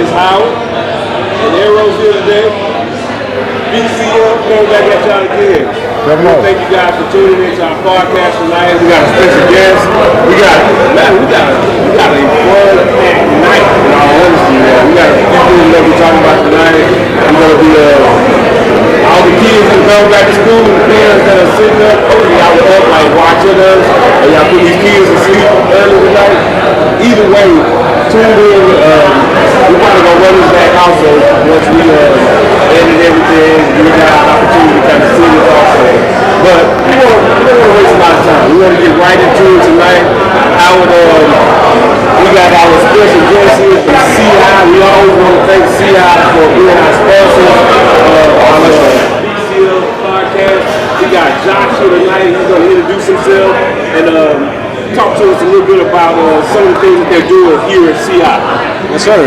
is Howard. And Arrow's here today. BCF, coming back at y'all again. Thank you guys for tuning in to our podcast tonight. We got a special guest. We got a fun night, in all honesty, man. We got a few things that we're talking about tonight. I'm going to be all the kids that come back to school, the parents that are sitting up, y'all were up like watching us, and y'all put these kids to sleep early tonight. Either way, tune in. We're probably going to run this back also once we ended everything. We got an opportunity to kind of see it also. But we don't want to waste a lot of time. We want to get right into it tonight. We got our special guest here from CI. We always want to thank CI for being our sponsor on the BCF podcast. We got Josh here tonight. He's going to introduce himself and talk to us a little bit about some of the things that they're doing here at CI. Yes, sir.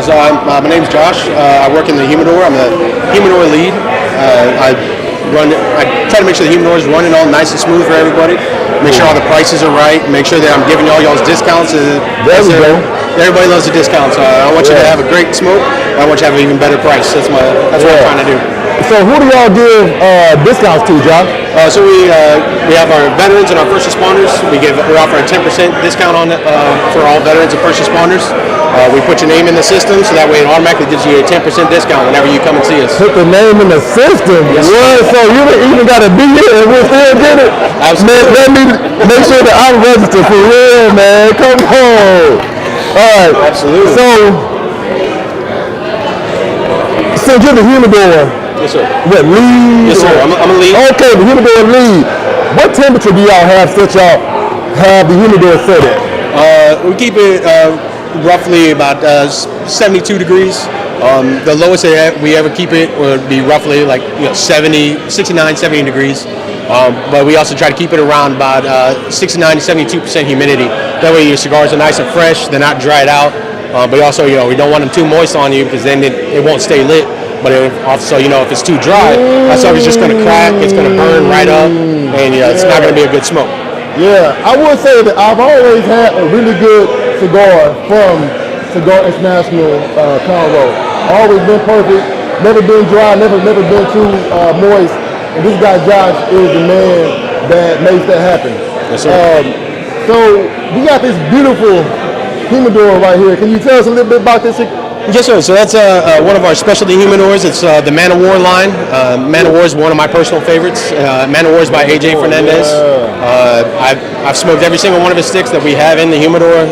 So my name's Josh. I work in the humidor. I'm the humidor lead. I try to make sure the humidor is running all nice and smooth for everybody. Make sure all the prices are right. Make sure that I'm giving y'all's discounts. Everybody loves the discounts. I want you to have a great smoke. I want you to have an even better price. That's what I'm trying to do. So who do y'all give discounts to, Josh? So we have our veterans and our first responders. We're offering a 10% discount on for all veterans and first responders. We put your name in the system, so that way it automatically gives you a 10% discount whenever you come and see us. Put the name in the system? Yes. What? So you don't even got to be here and we'll still get it? Absolutely. Man, let me make sure that I'm registered for real, man. Come on. All right. Absolutely. So you're the humidor. Yes, sir. What, lead? Yes, sir. I'm a lead. Okay, the humidor lead. What temperature do y'all have that y'all have the humidor set at? We keep it roughly about 72 degrees. The lowest we ever keep it would be roughly like 69, 70 degrees. But we also try to keep it around about 69 to 72% humidity. That way your cigars are nice and fresh. They're not dried out. But also, we don't want them too moist on you because then it won't stay lit. But also, if it's too dry, that sucker's just going to crack. It's going to burn right up, and it's not going to be a good smoke. Yeah, I would say that I've always had a really good cigar from Cigar International Conroe. Always been perfect, never been dry, never been too moist. And this guy Josh is the man that makes that happen. Yes, sir. So we got this beautiful humidor right here. Can you tell us a little bit about this? Yes, sir. So that's one of our specialty humidors. It's the Man of War line. Man of War is one of my personal favorites. Man of War is by AJ Fernandez. I've smoked every single one of his sticks that we have in the humidor.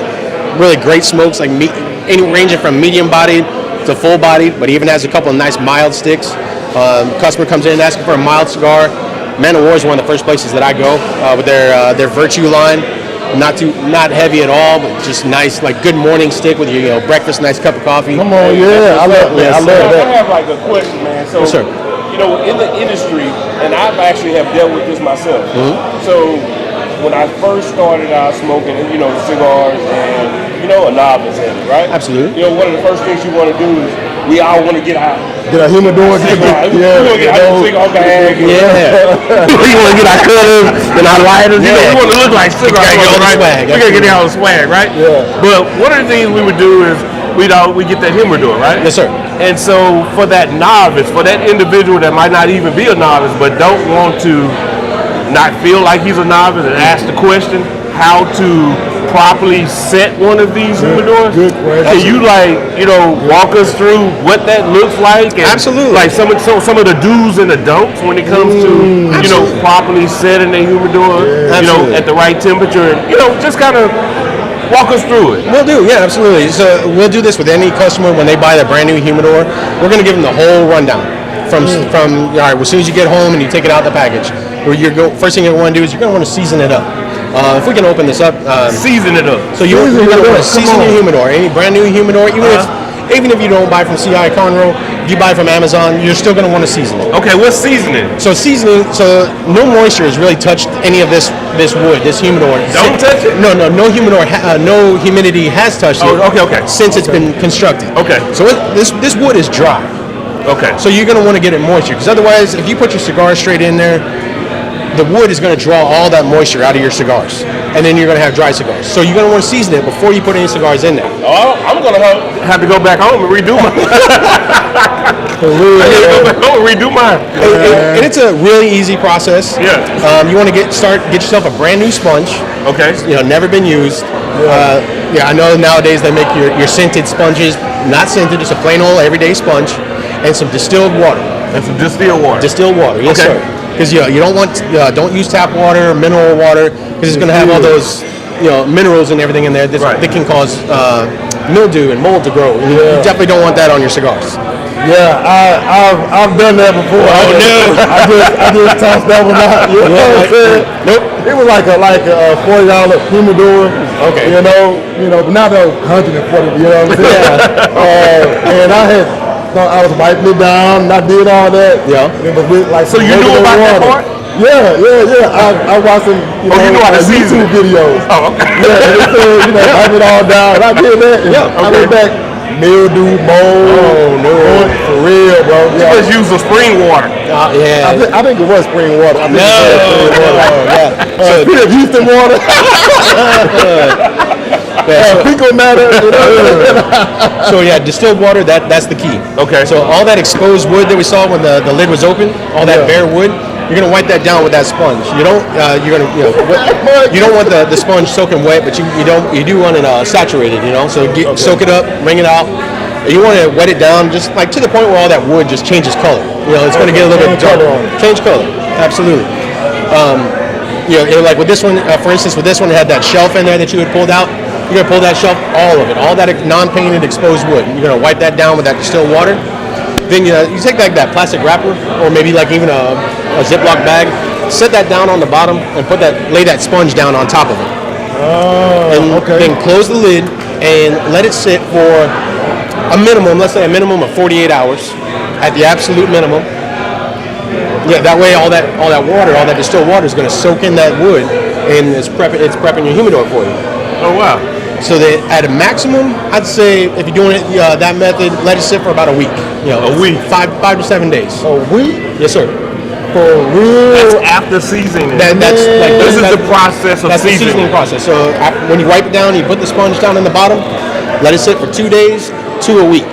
Really great smokes, like ranging from medium bodied to full bodied, but he even has a couple of nice mild sticks. Customer comes in asking for a mild cigar. Man of War is one of the first places that I go with their Virtue line. Not heavy at all, but just nice, like good morning stick with your breakfast, nice cup of coffee. Come on, yeah, I love that. I have like a question, man. So, yes, sir. In the industry, and I actually have dealt with this myself. Mm-hmm. So, when I first started out smoking, cigars, and a novice at it, right? Absolutely. One of the first things you want to do is we all want to get our humidor. We want to get our cigar bag. Yeah. We want to get our cutters and our lighters. We want to look like cigar swag. right? We gotta get all the swag, right? Yeah. But one of the things we would do is we get that humidor, right? Yes, sir. And so for that novice, for that individual that might not even be a novice, but don't want to not feel like he's a novice and ask the question how to properly set one of these humidors. Good question. Can you walk us through what that looks like? And absolutely. Like some of the do's and the don'ts when it comes to properly setting a humidor, at the right temperature, and just kind of walk us through it. We'll do, yeah, absolutely. So we'll do this with any customer when they buy that brand new humidor. We're going to give them the whole rundown from all right. As soon as you get home and you take it out of the package, first thing you want to do is you're going to want to season it up. If we can open this up, season it up. So you're going to want to season your humidor, any brand new humidor, even if you don't buy from CI Conroe, if you buy from Amazon, you're still going to want to season it. Okay, what's seasoning? So no moisture has really touched any of this wood, this humidor. Don't touch it? No humidor, no humidity has touched it. Okay. Since it's been constructed. Okay. So this wood is dry. Okay. So you're going to want to get it moisture, because otherwise, if you put your cigar straight in there, the wood is going to draw all that moisture out of your cigars. and then you're going to have dry cigars. So you're going to want to season it before you put any cigars in there. Oh, I'm gonna have to go back home and redo mine. For real. I need to go back home and redo mine. And it's a really easy process. Yeah. You want to get yourself a brand new sponge. Okay. Never been used. I know nowadays they make your scented sponges, not scented, just a plain old everyday sponge, and some distilled water. And some distilled water. Distilled water, yes, Okay. sir. Because you don't use tap water or mineral water because it's going to have all those minerals and everything in there that can cause mildew and mold to grow. And you definitely don't want that on your cigars. Yeah, I've done that before. Oh no! I just tossed that one out. You know what I'm saying? Nope. It was like a $40 humidor. Okay. But not a $140. You know what I'm saying? And I was wiping it down. And I did all that. Yeah. It was with like. So you knew about that part? Yeah. I watched some you know how to season YouTube videos. Oh, okay. Yeah, and it said, wipe it all down. And I did that. And I went back. Mildew, mold. Oh no! For real, bro. You just use the spring water. Yeah. I think it was spring water. I think No. it was spring water. So Houston water. Fecal matter. So yeah, distilled water. That's the key. Okay. So all that exposed wood that we saw when the lid was open, all that bare wood, you're gonna wipe that down with that sponge. You don't. You don't want the sponge soaking wet, but you do want it saturated. So soak it up, wring it out. You want to wet it down just like to the point where all that wood just changes color. It's going to get a little bit darker. Change color. Absolutely. Like with this one, for instance, with this one, it had that shelf in there that you had pulled out. You're going to pull that shelf, all of it, all that non-painted exposed wood. You're going to wipe that down with that distilled water. Then you take like that plastic wrapper, or maybe like even a Ziploc bag, set that down on the bottom and lay that sponge down on top of it. Then close the lid and let it sit for a minimum, let's say a minimum of 48 hours at the absolute minimum. Yeah, that way all that water, all that distilled water is going to soak in that wood and it's prepping your humidor for you. Oh wow. So that at a maximum, I'd say if you're doing it that method, let it sit for about a week. A week, 5 to 7 days. A week? Yes, sir. For real? That's after seasoning. This is the process of that's seasoning. The seasoning process. So when you wipe it down, you put the sponge down in the bottom, let it sit for 2 days to a week.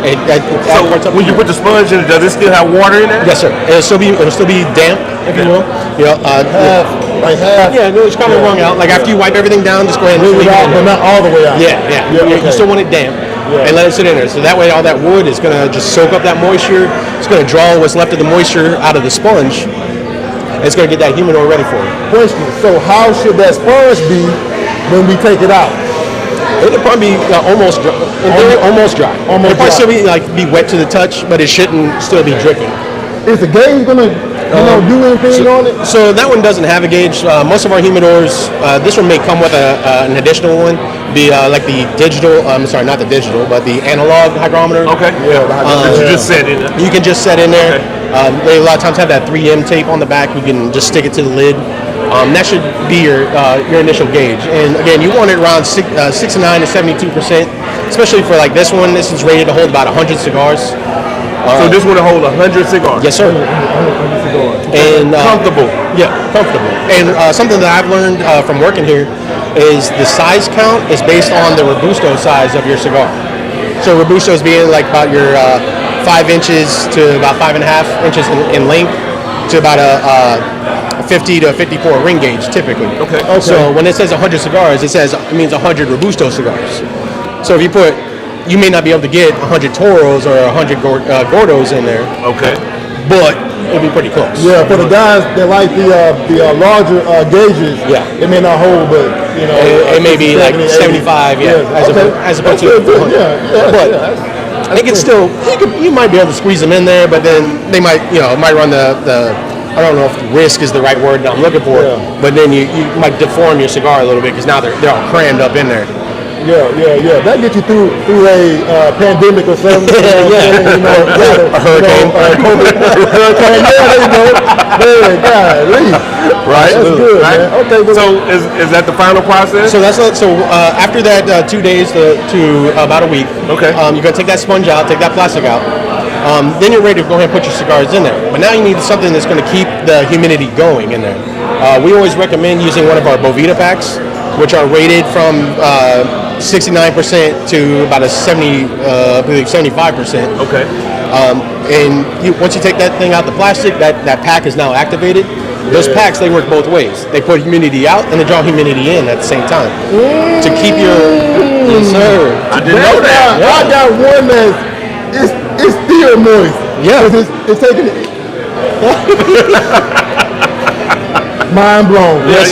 So when you put the sponge in, does it still have water in it? Yes, sir. It'll still be damp, if you will. Half. Yeah, no, it's kind of wrung out. Like after you wipe everything down, just go ahead and leave it in But there. not all the way out. Yeah. You still want it damp, and let it sit in there. So that way, all that wood is gonna just soak up that moisture. It's gonna draw what's left of the moisture out of the sponge. And it's gonna get that humidor ready for you. Question. So how should that sponge be when we take it out? It'll probably be almost dry. Almost dry. It'll probably still be wet to the touch, but it shouldn't still be dripping. Is the gauge gonna do anything on it? So that one doesn't have a gauge. Most of our humidors, this one may come with an additional one. Be like the digital. Sorry, not the digital, but the analog hygrometer. Okay. That you just set in there. You can just set in there. Okay. They a lot of times have that 3M tape on the back. You can just stick it to the lid. That should be your initial gauge. And again, you want it around 69 to 72%, especially for like this one. This is rated to hold about 100 cigars. So this one will hold 100 cigars. Yes, sir. And comfortable. Yeah, comfortable. And something that I've learned from working here is the size count is based on the Robusto size of your cigar. So Robustos being like about your 5 inches to about 5.5 inches in length to about a 50 to 54 ring gauge typically. Okay. So when it says 100 cigars, it means 100 Robusto cigars. So if you may not be able to get 100 Toros or 100 Gordos in there. Okay. But it'll be pretty close. Yeah, for the guys that like the larger gauges, it may not hold, but it may be 70, like 75, as opposed to 100. But I think it's still you might be able to squeeze them in there, but then they might run the I don't know if risk is the right word that I'm looking for, but then you might deform your cigar a little bit because now they're all crammed up in there. Yeah. That gets you through a pandemic or something. A hurricane. Hurricane. There you go. Right. That's good, right? man. Okay. So is that the final process? So after that 2 days to about a week. Okay. You're gonna take that sponge out, take that plastic out. Then you're ready to go ahead and put your cigars in there. But now you need something that's going to keep the humidity going in there. we always recommend using one of our Bovita packs, which are rated from 69% to about a 75%. Okay. And once you take that thing out the plastic, that pack is now activated. Those packs, they work both ways. They put humidity out and they draw humidity in at the same time to keep your. Yes, sir. I didn't know that. I got one that's it's still moist. Yeah. It's taking it. Mind blown. Yeah.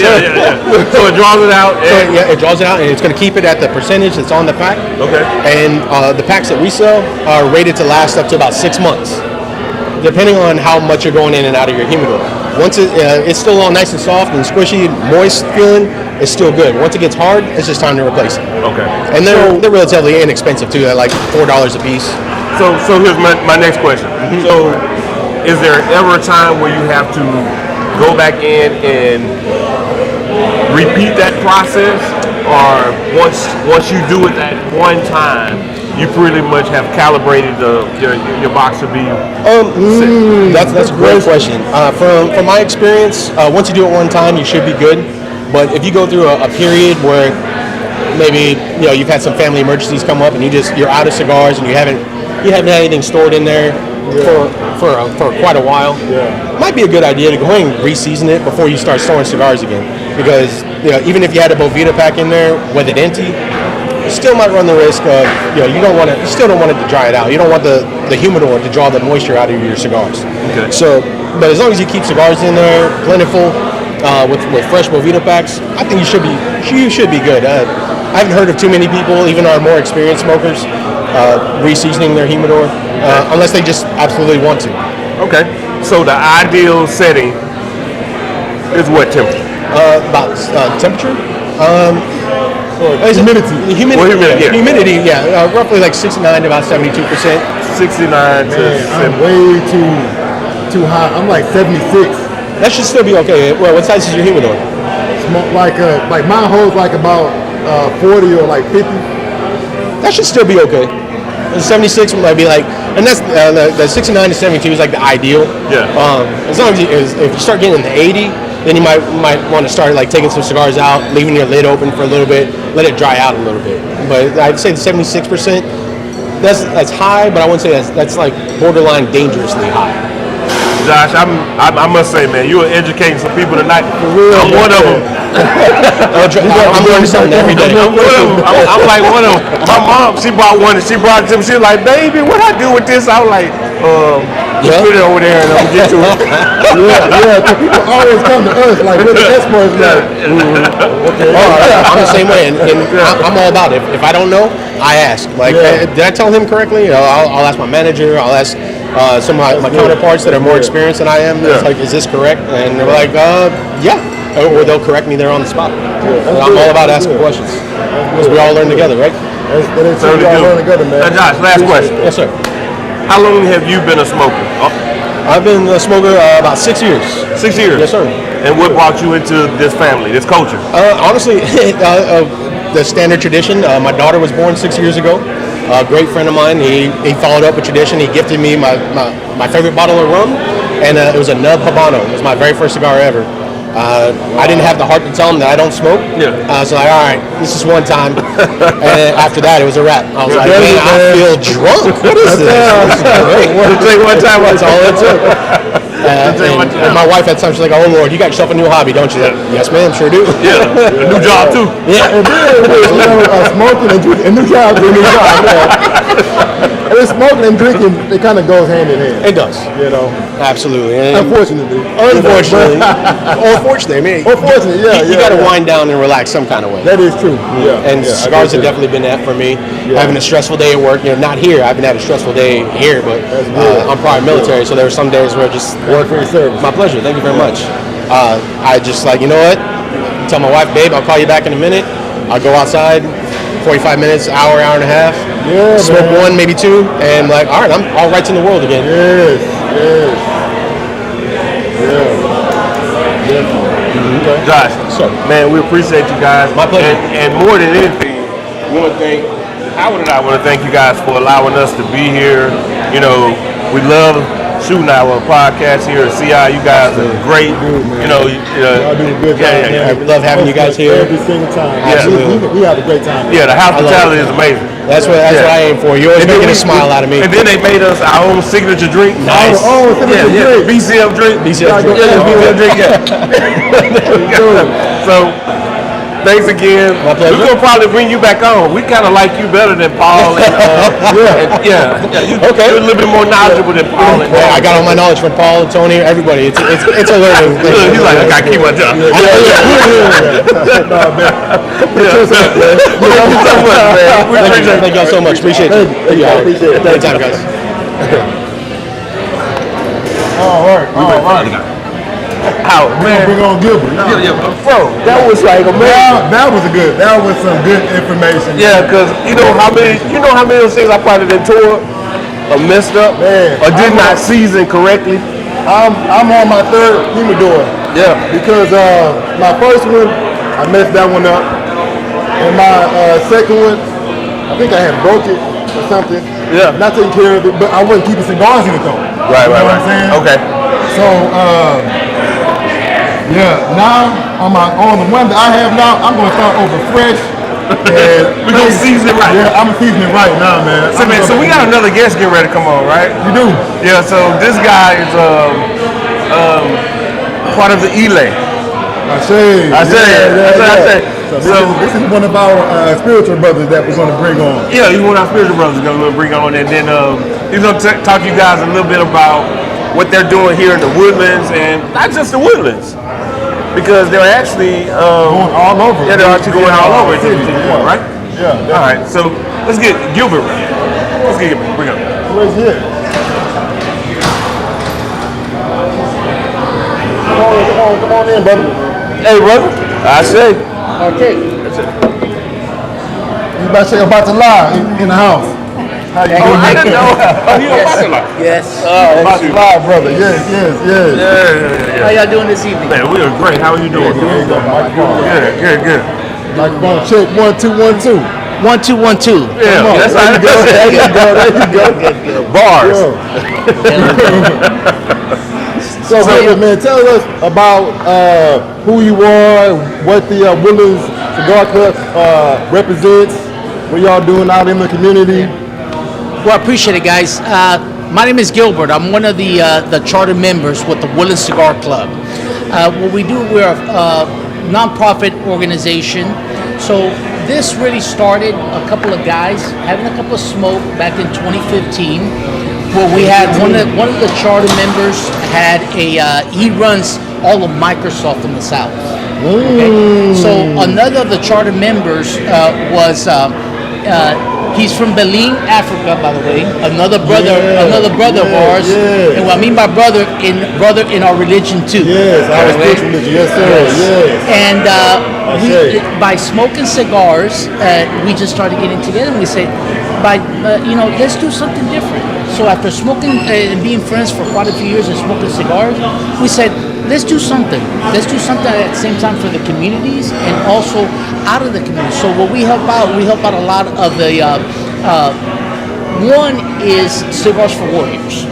So it draws it out. And It draws it out, and it's going to keep it at the percentage that's on the pack. Okay. And the packs that we sell are rated to last up to about 6 months, depending on how much you're going in and out of your humidor. Once it's still all nice and soft and squishy, moist feeling, it's still good. Once it gets hard, it's just time to replace it. Okay. And they're relatively inexpensive too. They're like $4 a piece. So here's my next question. So is there ever a time where you have to go back in and repeat that process, or once you do it that one time, you pretty much have calibrated your box to be That's a great question. From my experience, once you do it one time, you should be good. But if you go through a period where maybe you've had some family emergencies come up and you're out of cigars and you haven't had anything stored in there for quite a while, might be a good idea to go ahead and re-season it before you start storing cigars again. Because even if you had a Bovita pack in there with it empty, you still might run the risk of you still don't want it to dry it out. You don't want the humidor to draw the moisture out of your cigars. Okay. So, but as long as you keep cigars in there plentiful with fresh Bovita packs, I think you should be good. I haven't heard of too many people, even our more experienced smokers, re-seasoning their humidor unless they just absolutely want to. Okay. So the ideal setting is what temperature? About temperature. Humidity. Roughly like 69 to about 72%. 69 to I'm way too high. I'm like 76. That should still be okay. Well, what size is your humidor? Like mine holds like about 40 or like 50. That should still be okay. The 76 might be like, and that's the 69 to 72 is like the ideal. Yeah. As long as if you start getting in the 80, then you might want to start like taking some cigars out, leaving your lid open for a little bit, let it dry out a little bit. But I'd say the 76%, that's high, but I wouldn't say that's like borderline dangerously high. Josh, I must say, man, you are educating some people tonight. I'm one of them. I'm learning something every day. I'm one of them. I'm like one of them. My mom, she bought one and she brought it to me. She was like, baby, what I do with this? I was like, just put it over there and I'm get to it. People always come to us like we're the experts now. Okay. I'm the same way, and I'm all about it. If I don't know, I ask. Like, did I tell him correctly? I'll ask my manager. I'll ask some of my counterparts that are more experienced than I am. It's like, is this correct? And they're like, yeah. Or they'll correct me there on the spot. I'm all about asking questions because we all learn together, right? We all learn together, man. Josh, last question. Yes, sir. How long have you been a smoker? I've been a smoker about 6 years. 6 years? Yes, sir. And what brought you into this family, this culture? Honestly, the standard tradition. My daughter was born 6 years ago. A great friend of mine, he followed up with tradition. He gifted me my favorite bottle of rum, and it was a Nub Habano. It was my very first cigar ever. I didn't have the heart to tell him that I don't smoke. So like, all right, this is one time. And after that, it was a wrap. I was like, man, I feel drunk. What is this? This is great. Take one time. That's all it took. And my wife had time. She's like, oh Lord, you got yourself a new hobby, don't you? Like, yes, ma'am, sure do. Yeah, a new job too. Yeah. And then smoking and drinking, and new job, and new job. And then smoking and drinking, it kind of goes hand in hand. It does. Absolutely. And Unfortunately. or fortunately, I mean, you got to wind down and relax some kind of way. That is true. And cigars have definitely been that for me. Having a stressful day at work, not here. I haven't had a stressful day here, but I'm prior military, so there were some days where just work for your service. My pleasure. Thank you very much. I just like, you know what? Tell my wife, babe, I'll call you back in a minute. I'll go outside, 45 minutes, hour and a half. Smoke one, maybe two, and like, all right, I'm all right in the world again. Josh, man, we appreciate you guys. My pleasure. And more than anything, Howard and I want to thank you guys for allowing us to be here. We love shooting our podcast here at CI. You guys are great. You know, y'all do a good job, man. We love having you guys here. Every single time. Absolutely. We have a great time. Yeah, the hospitality is amazing. That's what I aim for. You're always making a smile out of me. And then they made us our own signature drink. Nice. Yeah. BCF drink. BCF drink. BCF drink. So, thanks again. My pleasure. We're gonna probably bring you back on. We kind of like you better than Paul. And, you're a little bit more knowledgeable than Paul. I got all my knowledge from Paul, Tony, everybody. It's a learning thing. He's like, I gotta keep my job. Thank you so much, man. Thank y'all so much. Appreciate you. Appreciate it. Anytime, guys. All right. How, man? We're gonna Gilbert. Bro, that was like amazing. That was some good information. Yeah, because you know how many of those things I probably done tore or messed up Man, or did not season correctly. I'm on my third humidor. Yeah. Because my first one, I messed that one up. And my second one, I think I had broke it or something. Yeah. Not taking care of it, but I wasn't keeping cigars in it though. Right. You know what I'm saying? Okay. So, now on the one that I have now, I'm going to start over fresh. And We're going to season it right. Yeah, I'm seasoning it right now, man. So we got another guest getting ready to come on, right? You do? Yeah, so this guy is part of the Ile. I say. So this is one of our spiritual brothers that we're going to bring on. Yeah, he's one of our spiritual brothers we're going to bring on. And then he's going to talk to you guys a little bit about what they're doing here in the Woodlands, and not just the Woodlands, because they're actually Going all over. Yeah, they're actually going all over city, right? Yeah. All right, so let's get Gilbert. Let's get Gilbert. Bring up. Where's he? Come on in, brother. Hey, brother. I say. Okay. You about to lie in the house. How you doing? I didn't know. He was about to lie. Yes. About to lie, brother. Yes. Yeah. How y'all doing this evening? Man, we are great. How are you doing? There you go, microphone. Good. Microphone check. 1 2 1 2. 1 2 1 2. Yeah, that's how it goes. There you go. Good. Bars. So, hey, man, tell us about who you are, what the Woodlands Cigar Club represents, what y'all doing out in the community. Well, I appreciate it, guys. My name is Gilbert. I'm one of the charter members with the Woodlands Cigar Club. What we do, we're a nonprofit organization. So this really started a couple of guys having a cup of smoke back in 2015. Where we had one of the charter members had he runs all of Microsoft in the South. Okay? So another of the charter members was he's from Benin, Africa, by the way. Another brother of ours. Yeah. And what I mean by brother in our religion too. Yes, our Okay? spiritual religion. Yes, sir. Yes. And by smoking cigars, we just started getting together and we said, let's do something different. So after smoking and being friends for quite a few years and smoking cigars, we said, let's do something. Let's do something at the same time for the communities and also out of the community. So what we help out a lot of the, one is Cigars for Warriors.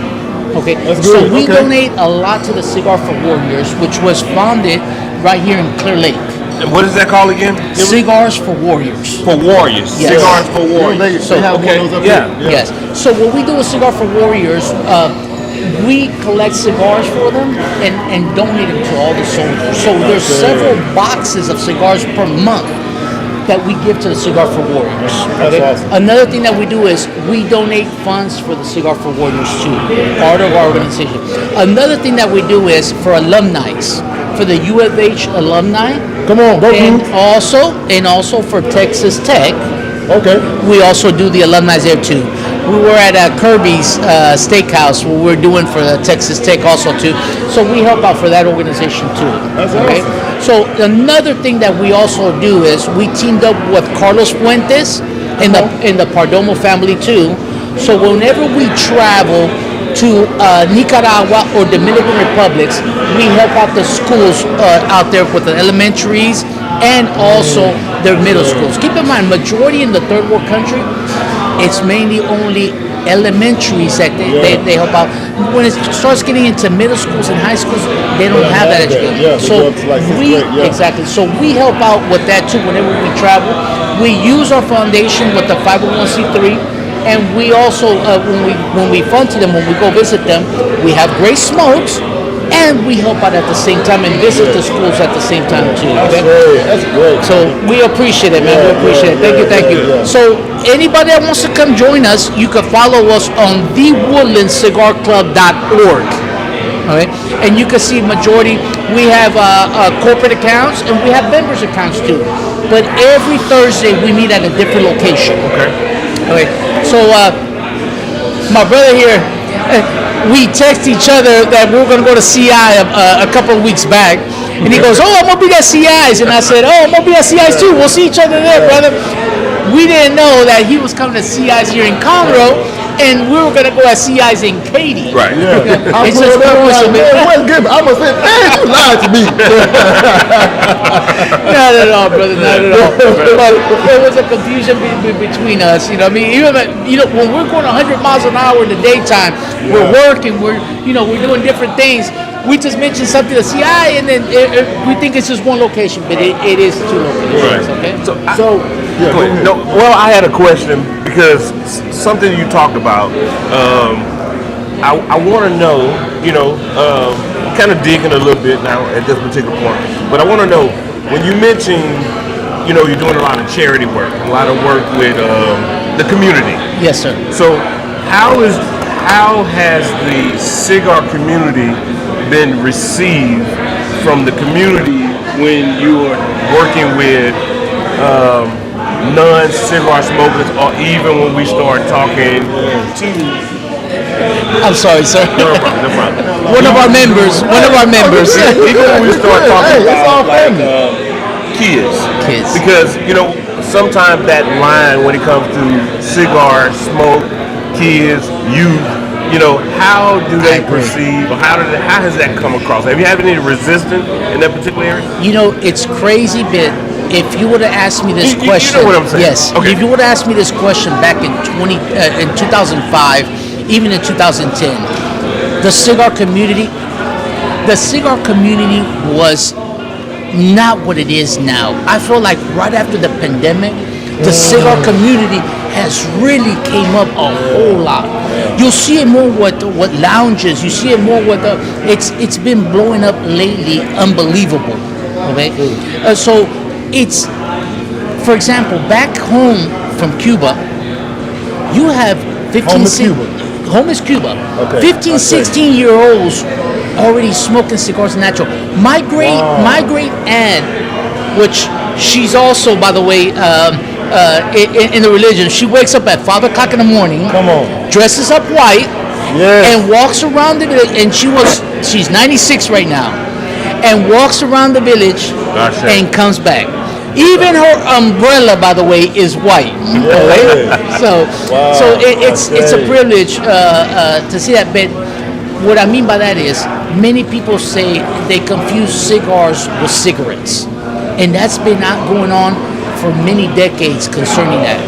Okay, That's so good. we Okay. donate a lot to the Cigar for Warriors, which was founded right here in Clear Lake. And what is that called again? Cigars for Warriors. For Warriors. Yes. Cigars for Warriors. They have one of those up Yeah. here. Yes. So what we do with Cigar for Warriors, we collect cigars for them and donate them to all the soldiers. So there's several boxes of cigars per month that we give to the Cigar for Warriors. That's awesome. Another thing that we do is we donate funds for the Cigar for Warriors too, part of our organization. Another thing that we do is for alumni, for the U of H alumni. Come on, go And Blue. also for Texas Tech, Okay. we also do the alumni there too. We were at Kirby's Steakhouse, what we're doing for the Texas Tech also too. So we help out for that organization too. That's okay? awesome. So another thing that we also do is we teamed up with Carlos Fuentes in the Perdomo family too. So whenever we travel to Nicaragua or Dominican Republics, we help out the schools out there with the elementaries and also their middle schools. Keep in mind, majority in the third world country, it's mainly only elementaries that they help out. When it starts getting into middle schools and high schools, they don't have that education. Yeah, so we exactly. So we help out with that too. Whenever we travel, we use our foundation with the 501c3, and we also when we fund to them, when we go visit them, we have great smokes. And we help out at the same time and visit the schools at the same time too. Okay? That's great. So we appreciate it, man. We appreciate it. Thank you. So anybody that wants to come join us, you can follow us on thewoodlandscigarclub.org. Okay, and you can see majority. We have corporate accounts and we have members accounts too. But every Thursday we meet at a different location. Okay. So my brother here. We text each other that we were going to go to CI a couple of weeks back. And he goes, I'm going to be at CI's. And I said, I'm going to be at CI's too. We'll see each other there, brother. We didn't know that he was coming to CI's here in Conroe. And we were going to go at CI's in Katy. Right. Yeah. I It's just I must say, man, you lied to me. Not at all, brother. Not at all. But there was a confusion between us. You know, what I mean, even when we're going 100 miles an hour in the daytime, we're working, we're doing different things. We just mentioned something to CI, and then we think it's just one location, but it is two locations. Right. Okay. So go ahead. No, well, I had a question because something you talked about. I want to know, kind of digging a little bit now at this particular point, but I want to know when you mentioned, you're doing a lot of charity work, a lot of work with the community. Yes, sir. So how has the cigar community been received from the community when you are working with non-cigar smokers, or even when we start talking to... I'm sorry, sir. No problem. One of our members. Even when we start talking about kids. Because, sometimes that line when it comes to cigar, smoke, kids, youth, how do they perceive, or how has that come across? Have you had any resistance in that particular area? It's crazy, but if you would have asked me this question, you know what I'm saying? Yes. Okay. If you would have asked me this question back in 2005, even in 2010, the cigar community was not what it is now. I feel like right after the pandemic, the cigar community has really came up a whole lot. You'll see it more with lounges. You see it more with it's been blowing up lately, unbelievable. Okay, so it's, for example, back home from Cuba, you have 15. Home is Cuba. Okay. 15, 16-year-olds already smoking cigars natural. My great aunt, which she's also, by the way, in the religion, she wakes up at 5 o'clock in the morning. Come on. Dresses up white. Yes. And walks around the village. And she's 96 right now, and walks around the village and comes back. Even her umbrella, by the way, is white. Yeah. So it's a privilege to see that. But what I mean by that is, many people say they confuse cigars with cigarettes, and that's been going on for many decades concerning that.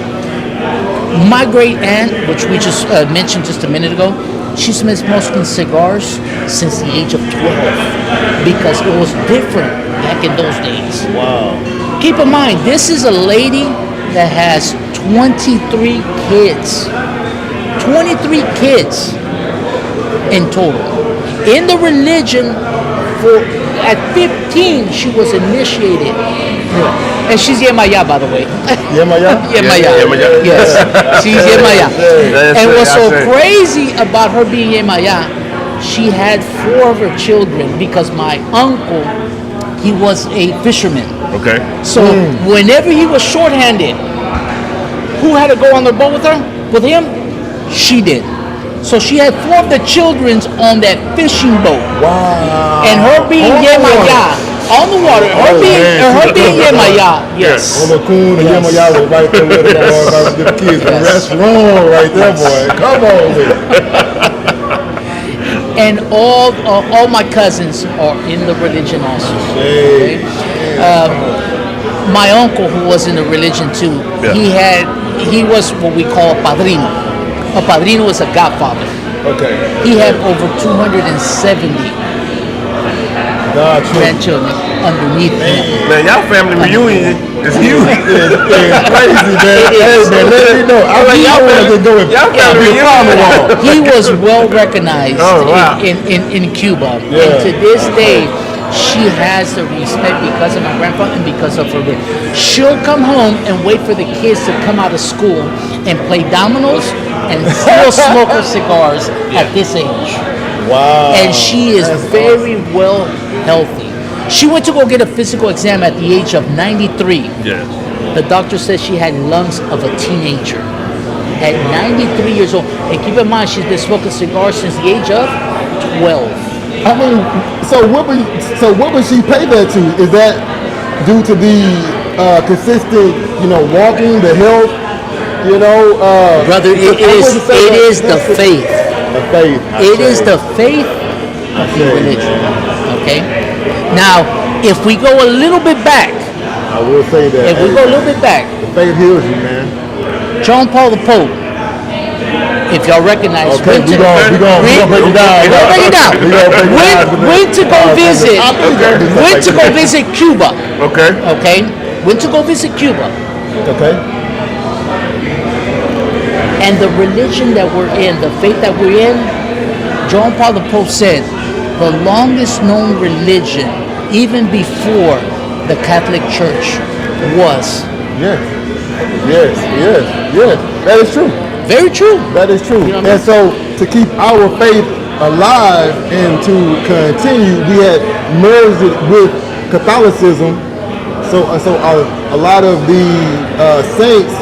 My great aunt, which we just mentioned just a minute ago, she's been smoking cigars since the age of 12 because it was different back in those days. Wow. Keep in mind, this is a lady that has 23 kids. 23 kids in total. In the religion, at 15, she was initiated. And she's Yemaya, by the way. Yemaya? Yemaya. Yes, she's Yemaya. And what's so crazy about her being Yemaya, she had 4 of her children because my uncle, he was a fisherman. Okay. So whenever he was shorthanded, who had to go on the boat with her? With him? She did. So she had 4 of the children on that fishing boat. Wow. And her being Yemaya, on the water, her being Yemaya, yes. On the coon, the Yemaya was right there with the kids. That's wrong right there, boy. Come on, man. And all my cousins are in the religion also. Okay? my uncle, who was in the religion too, he was what we call a padrino. A padrino is a godfather. Okay. He had over 270 grandchildren underneath him. Man, y'all family reunion is huge. It's crazy, man. Hey, man, let me know. I like y'all family reunion. He was well recognized in Cuba. Yeah. And to this day, she has the respect because of my grandfather and because of her. She'll come home and wait for the kids to come out of school and play dominoes and still smoke her cigars at this age. Wow. And she is very well healthy. She went to go get a physical exam at the age of 93. Yeah. The doctor said she had lungs of a teenager. At 93 years old. And keep in mind, she's been smoking cigars since the age of 12. I mean, so what would she pay that to? Is that due to the consistent, walking, the health, Brother, it is the faith. The faith. It is the faith of the religion. Okay? Now, if we go a little bit back, I will say that. if we go a little bit back, the faith heals you, man. John Paul the Pope, if y'all recognize, Okay, we're gonna break it down. We're gonna break it down. Went to go visit. Went to go visit Cuba. Okay. Okay. Went to go visit Cuba. Okay. And the religion that we're in, the faith that we're in, John Paul the Pope said, the longest known religion, even before the Catholic Church, was. Yes. That is true. Very true. That is true. You know what I mean? And so to keep our faith alive and to continue, we had merged it with Catholicism. So a lot of the saints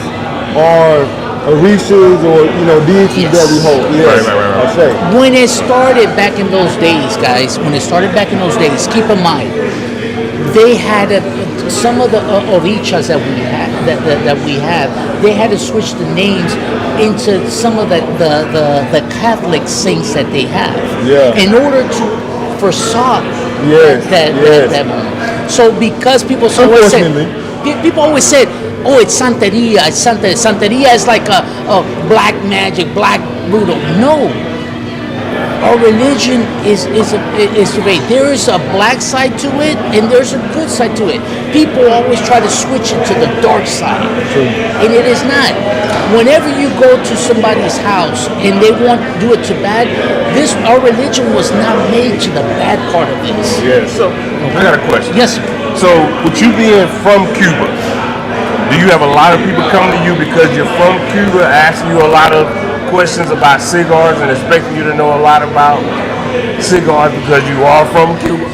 are Orishas or deities that we hold. Yes. Right. I say. When it started back in those days, guys, keep in mind, they had some of the orichas that we have, they had to switch the names into some of the Catholic saints that they have, in order to foresaw that moment. So because people always said, oh, it's Santeria, Santeria is like a black magic, black voodoo. No. Our religion is great. There is a black side to it, and there's a good side to it. People always try to switch it to the dark side, and it is not. Whenever you go to somebody's house and they want to do it to bad, our religion was not made to the bad part of this. Yeah. So I got a question. Yes, sir. So with you being from Cuba, do you have a lot of people come to you because you're from Cuba, asking you a lot of questions about cigars and expecting you to know a lot about cigars because you are from Cuba?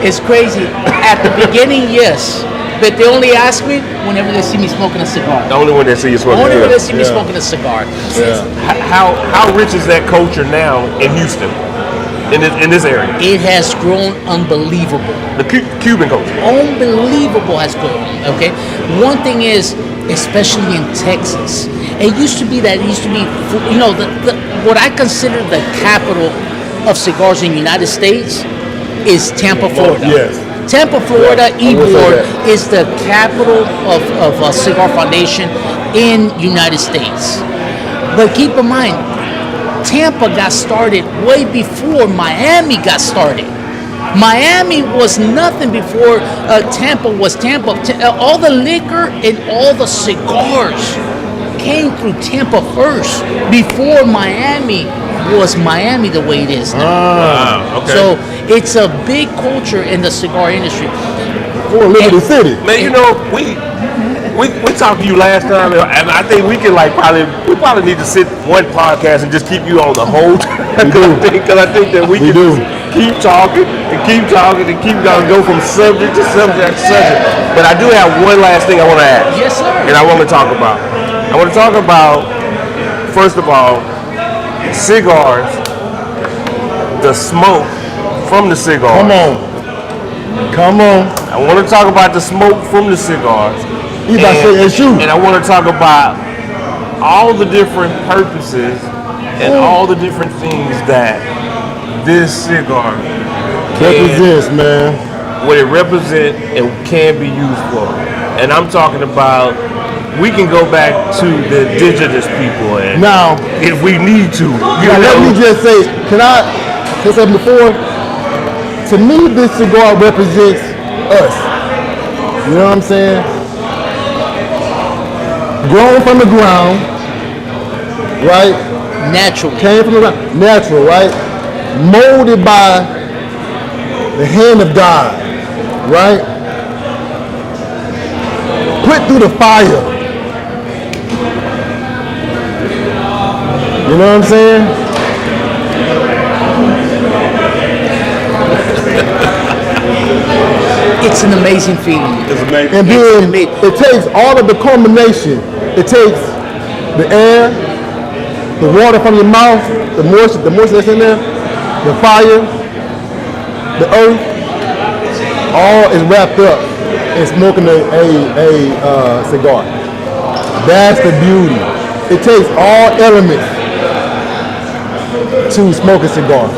It's crazy. At the beginning, yes. But they only ask me whenever they see me smoking a cigar. The only one that see you smoking. Only when they see me smoking a cigar. How rich is that culture now in Houston, in this area? It has grown unbelievable. The Cuban culture. Unbelievable has grown. Okay. One thing is, especially in Texas, it used to be what I consider the capital of cigars in the United States is Tampa, Florida. Yes. Tampa, Florida, Ybor is the capital of Cigar Foundation in United States. But keep in mind, Tampa got started way before Miami got started. Miami was nothing before Tampa was Tampa. All the liquor and all the cigars came through Tampa first before Miami was Miami the way it is now. Okay. So it's a big culture in the cigar industry. For Liberty City. Man, we talked to you last time, and I think we can probably need to sit one podcast and just keep you on the whole thing, because I think that we can do. Keep talking and keep going, go from subject to subject to subject. But I do have one last thing I want to ask. Yes, sir. And I want to talk about. First of all, cigars, the smoke from the cigars. Come on. I want to talk about the smoke from the cigars. And I want to talk about all the different purposes and all the different things that this cigar represents, man. What it represents and can be used for. And I'm talking about we can go back to the indigenous people and Now, if we need to. let me just say, can I say something before? To me, this cigar represents us. You know what I'm saying? Grown from the ground, right? Natural. Came from the ground, natural, right? Molded by the hand of God, right? Put through the fire. You know what I'm saying? It's an amazing feeling. It's amazing. And then it takes all of the culmination. It takes the air, the water from your mouth, the moisture that's in there, the fire, the earth, all is wrapped up in smoking a cigar. That's the beauty. It takes all elements to smoke a cigar.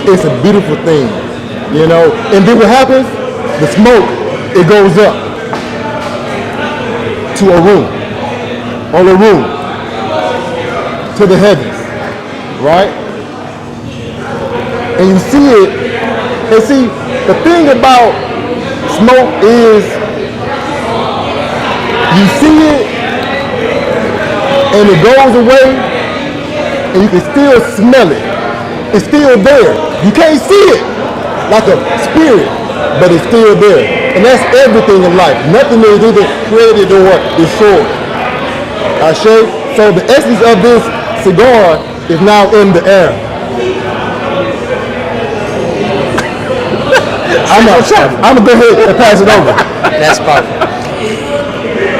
It's a beautiful thing, you know. And then what happens? The smoke, it goes up to a room, on a room, to the heavens, right? And you see it, and see, the thing about smoke is you see it, and it goes away, and you can still smell it. It's still there. You can't see it like a spirit, but it's still there. And that's everything in life. Nothing is either created or destroyed. Ashe? So the essence of this cigar is now in the air. I'm gonna go ahead and pass it over. That's powerful.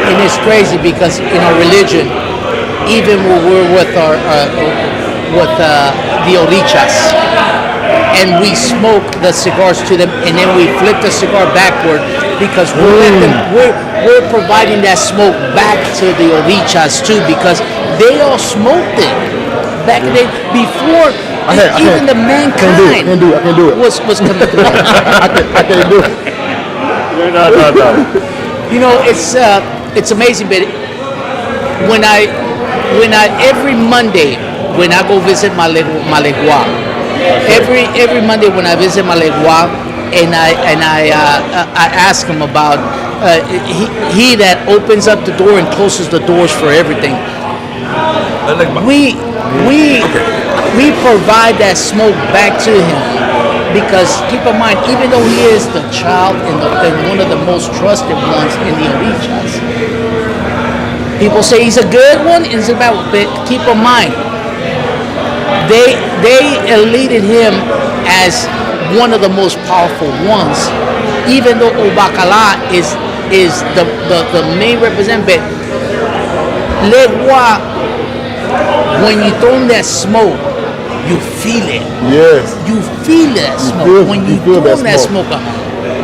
And it's crazy because in our religion, even when we're with our the orichas, and we smoke the cigars to them, and then we flip the cigar backward because we're providing that smoke back to the orichas too, because they all smoked it back in the day before even the mankind I can do it. was coming through. I can't do it. No. You know, it's amazing, but when I every Monday when I go visit Malegua, every Monday when I visit Malegua, and I ask him about he that opens up the door and closes the doors for everything. We provide that smoke back to him, because keep in mind, even though he is the child and one of the most trusted ones in the orichas, people say he's a good one, and it's about, but keep in mind, they elated him as one of the most powerful ones, even though Obacala is the main representative. Legua, when you throw in that smoke, you feel it. Yes. You feel that smoke when you throw that smoke on.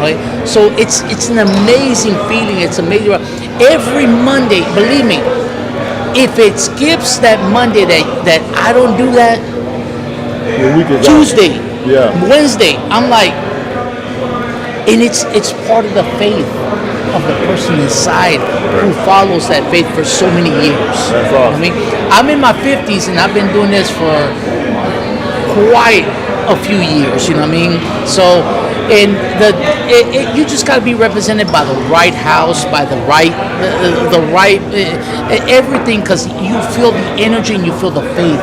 Right? So it's an amazing feeling. It's amazing. Every Monday, believe me, if it skips that Monday that I don't do that, Tuesday, Wednesday, I'm like, and it's part of the faith of the person inside who follows that faith for so many years. That's awesome. I mean, I'm in my 50s and I've been doing this for quite a few years, you know what I mean? So, and you just got to be represented by the right house, by the right everything, because you feel the energy and you feel the faith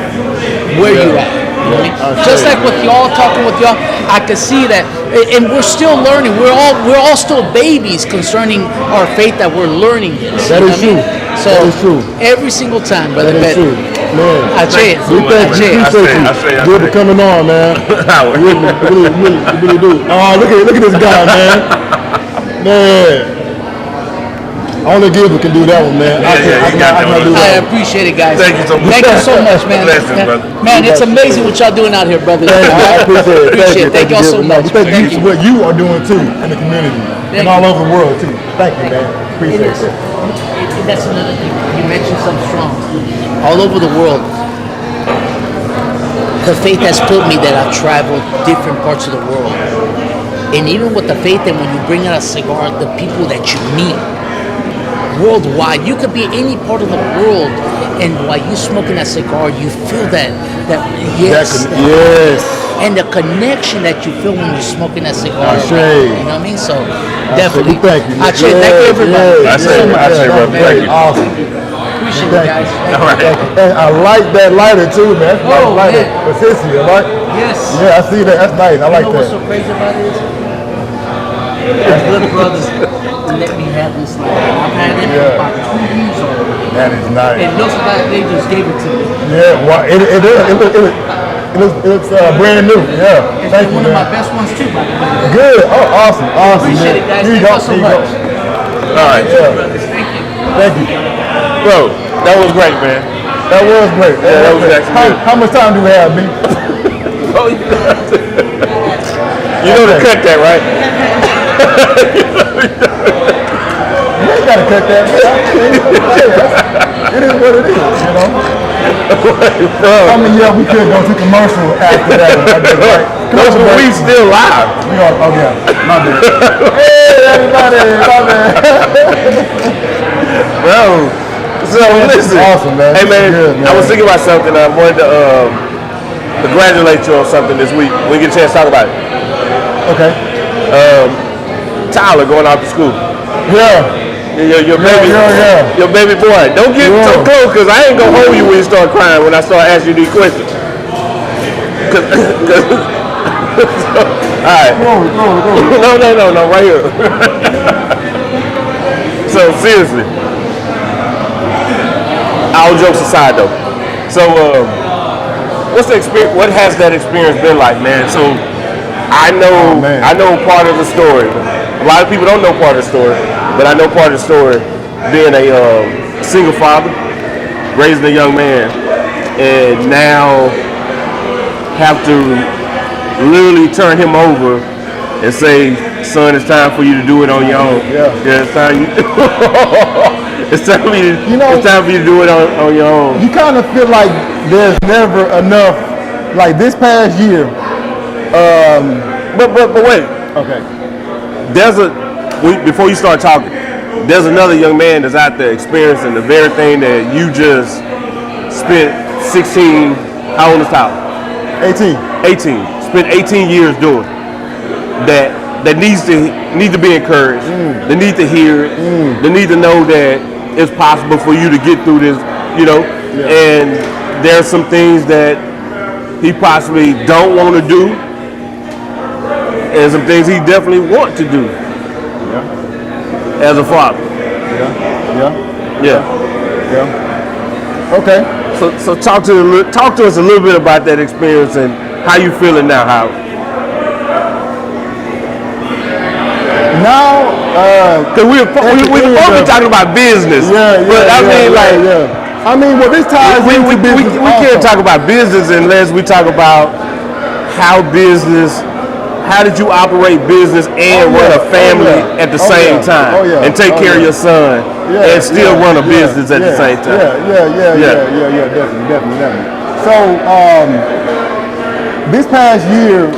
where you're at. You know what I mean? Just like with y'all, talking with y'all, I can see that, and we're still learning. We're all still babies concerning our faith, that we're learning this. That is true. So that is true. Every single time, brother. That is true. Man, I say it. we appreciate you. Good for coming on, man. really do. Oh, look at this guy, man. Only Gilbert can do that one, man. I can't do that. I appreciate it, guys. Thank you so much. Thank you so much, man. Blessings, brother. Man, it's amazing what y'all doing out here, brother. I appreciate it. Thank y'all so much. Thank you for what you are doing too in the community and all over the world too. Thank you, man. Appreciate it. That's another thing. You mentioned something strong. All over the world, the faith has put me that I've traveled different parts of the world. And even with the faith, that when you bring out a cigar, the people that you meet, worldwide. You could be any part of the world, and while you smoking that cigar, you feel that yes, and the connection that you feel when you're smoking that cigar. You know what I mean? So definitely, thank you. Thank you, everybody. I say, brother, thank you. Awesome. Appreciate it, guys. All right. And I like that lighter too, man. That's Oh, lighter. man. Pacicia, right? Yes. Yeah, I see that. That's nice. I like You know what's that. so crazy about it is? Those good brothers let me have this lighter. I've had it for about 2 years already. That is nice. It looks like they just gave it to me. Yeah, well, it looks brand new. Yeah. It's Thank been you, one of my man. best ones too, by the way. Good. Oh, awesome. Appreciate man. it, guys. Here you Thank go. you so Here you go. much. All right. Thank you. Thank you. Bro, that was great, man. That was great. Yeah, that was great. actually good. How much time do we have, B? Oh, you know to cut that, right? You ain't gotta cut that. It is what it is, you know. I mean, yeah, we could go to commercial after that. Right? Commercial we still live. We are, oh yeah, my bad. Hey, everybody, my bad. Bro, so listen. Awesome, man. Hey, man, Good, man. I was thinking about something. I wanted to congratulate you on something this week. We get a chance to talk about it. Okay. Tyler going off to school. Yeah. Your baby, your baby boy. Don't get so close, because I ain't going to hold you when you start crying when I start asking you these questions. All right. No, right here. So, seriously. All jokes aside, though. So, what's the experience? What has that experience been like, man? So, I know part of the story. A lot of people don't know part of the story, but I know part of the story. Being a single father, raising a young man, and now have to literally turn him over and say, "Son, it's time for you to do it on your own." Yeah, it's time. It's time for you. It's time for you to do it on your own. You kind of feel like there's never enough. Like this past year. But wait. Okay. Before you start talking, there's another young man that's out there experiencing the very thing that you just spent 16. How old is Tyler? 18. 18. Spent 18 years doing. That needs to be encouraged. They need to hear it. They need to know that it's possible for you to get through this, you know. Yeah. And there's some things that he possibly don't want to do, and some things he definitely want to do. Yeah. As a father. Yeah. Okay. So talk to us a little bit about that experience and how you feeling now, Howard. Now, because we're probably talking about business. I mean, well, this ties into business. We can't talk about business unless we talk about how did you operate business and run a family at the same time, and take care of your son and still run a business at the same time. Definitely. So, this past year,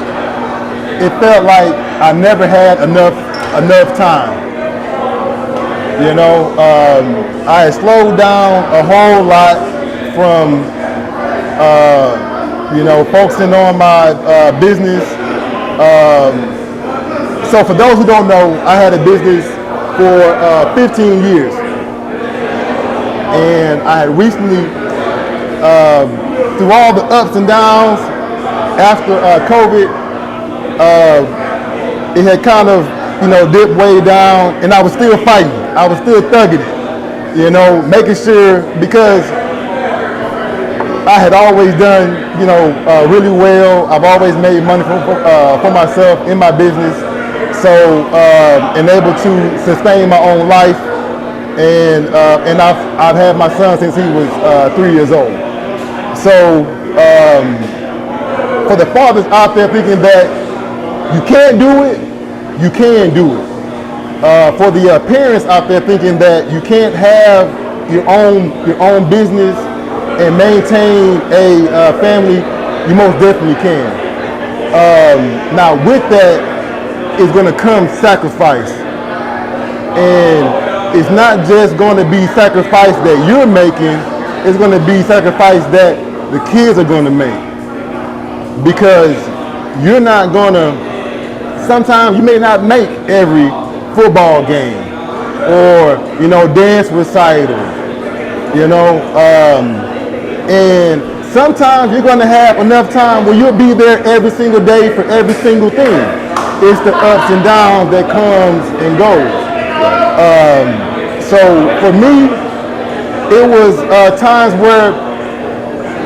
it felt like I never had enough time. You know, I had slowed down a whole lot from, focusing on my business. So for those who don't know, I had a business for 15 years. And I had recently, through all the ups and downs after COVID, it had kind of, dipped way down, and I was still fighting. I was still thugging it, making sure, because I had always done, really well. I've always made money for myself in my business, so and able to sustain my own life, and I've had my son since he was 3 years old. So for the fathers out there thinking that you can't do it, you can do it. For the parents out there thinking that you can't have your own business and maintain a family, you most definitely can. Now with that is going to come sacrifice, and it's not just going to be sacrifice that you're making, it's going to be sacrifice that the kids are going to make. Because you're not going to, sometimes you may not make every football game or, dance recital, and sometimes you're going to have enough time where you'll be there every single day for every single thing. It's the ups and downs that comes and goes. So for me, it was times where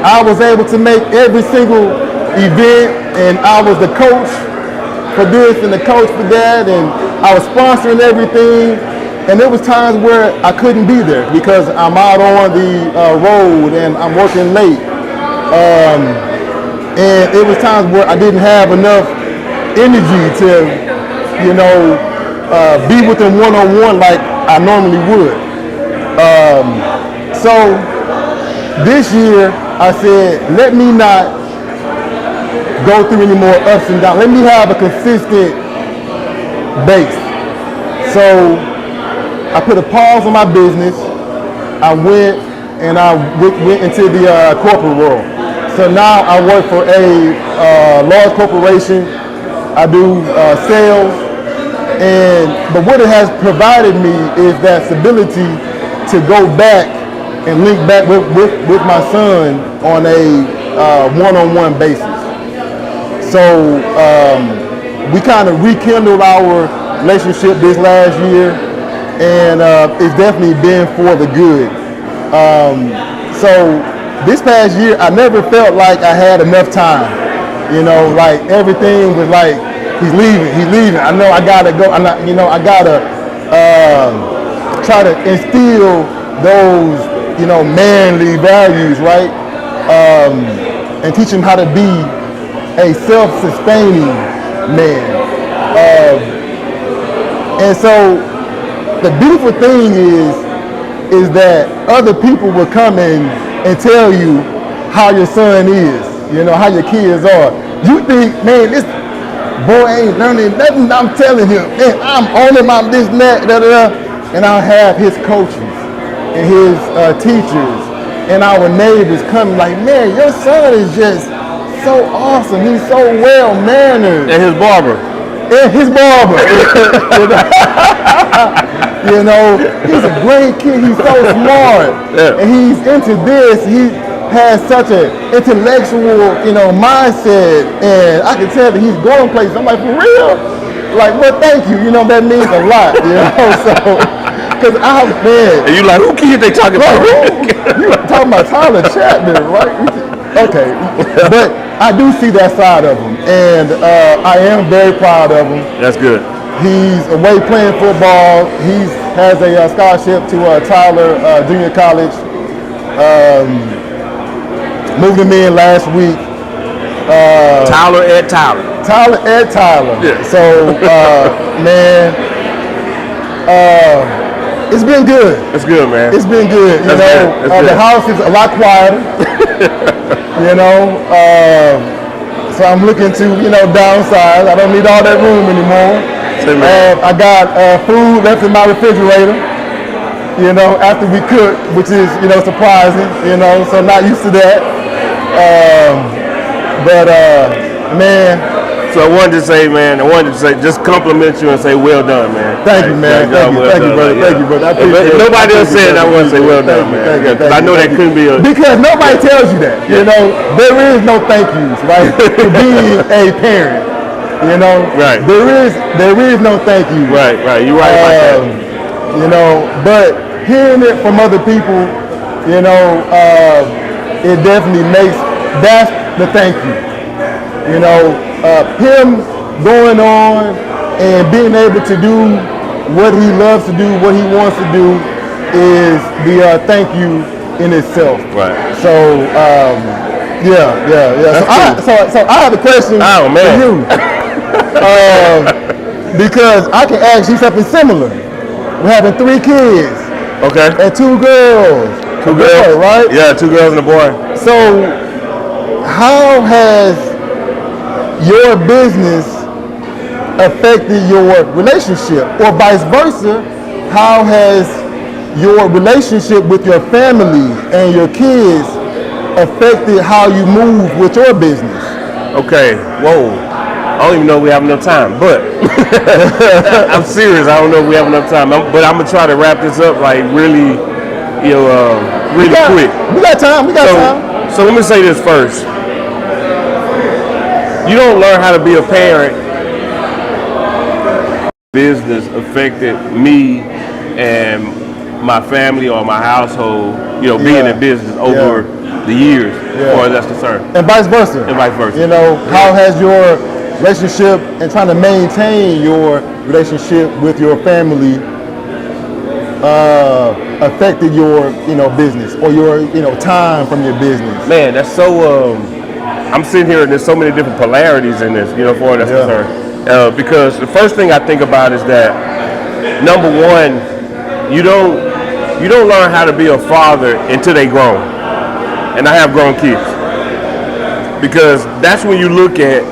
I was able to make every single event, and I was the coach for this and the coach for that, and I was sponsoring everything. And there was times where I couldn't be there because I'm out on the road and I'm working late. And it was times where I didn't have enough energy to, be with them one-on-one like I normally would. So this year I said, let me not go through any more ups and downs. Let me have a consistent base. So I put a pause on my business. I went into the corporate world. So now I work for a large corporation. I do sales, but what it has provided me is that stability to go back and link back with my son on a one-on-one basis. So we kind of rekindled our relationship this last year, and it's definitely been for the good. So this past year, I never felt like I had enough time. Like everything was like, he's leaving. I know I gotta go. I gotta try to instill those, manly values, right? And teach him how to be a self-sustaining man. And so the beautiful thing is that other people will come in and tell you how your son is, how your kids are. You think, man, this boy ain't learning nothing. I'm telling him, man, I'm on him, I'm this and that, and I'll have his coaches and his teachers and our neighbors coming like, man, your son is just so awesome. He's so well-mannered. And his barber. He's a great kid. He's so smart, and he's into this. He has such an intellectual, mindset, and I can tell that he's going places. I'm like, for real? Like, well, thank you. That means a lot. So, because man. And you like, who kid they talking about? You talking about Tyler Chapman, right? Okay, but I do see that side of him, and I am very proud of him. That's good. He's away playing football. He has a scholarship to Tyler Junior College. Moved him in last week. Tyler Ed Tyler. Yeah. So, man, it's been good. It's good, man. It's been good. The house is a lot quieter. So I'm looking to, downsize. I don't need all that room anymore. I got food left in my refrigerator, after we cook, which is, surprising, so I'm not used to that. Man. So I wanted to say, just compliment you and say, well done, man. Thank you, man. Thank you, brother. Thank you, brother. I appreciate it. If nobody else said it, I want to say, well done, man. Because I know that couldn't be because nobody tells you that. There is no thank yous, right? For being a parent, Right. There is no thank you. Right. You're right about that. But hearing it from other people, it definitely makes, that's the thank you. Him going on and being able to do what he loves to do, what he wants to do, is the thank you in itself. Right. So, yeah. So I have a question for you. Because I can ask you something similar. We're having 3 kids. Okay. And 2 girls. 2 girls, boy, right? Yeah, 2 girls and a boy. So, how has your business affected your relationship, or vice versa? how has your relationship with your family and your kids affected how you move with your business? Okay, whoa. I don't even know if we have enough time, but I'm serious. I don't know if we have enough time, but I'm gonna try to wrap this up like really, really quick. We got time. We got time. So let me say this first. You don't learn how to be a parent. Business affected me and my family or my household. Being in business over the years, as far as that's concerned, and vice versa. How has your relationship and trying to maintain your relationship with your family affected your business or your time from your business? Man, that's so. I'm sitting here and there's so many different polarities in this. As far as that's concerned, because the first thing I think about is that number one, you don't learn how to be a father until they grown, and I have grown kids, because that's when you look at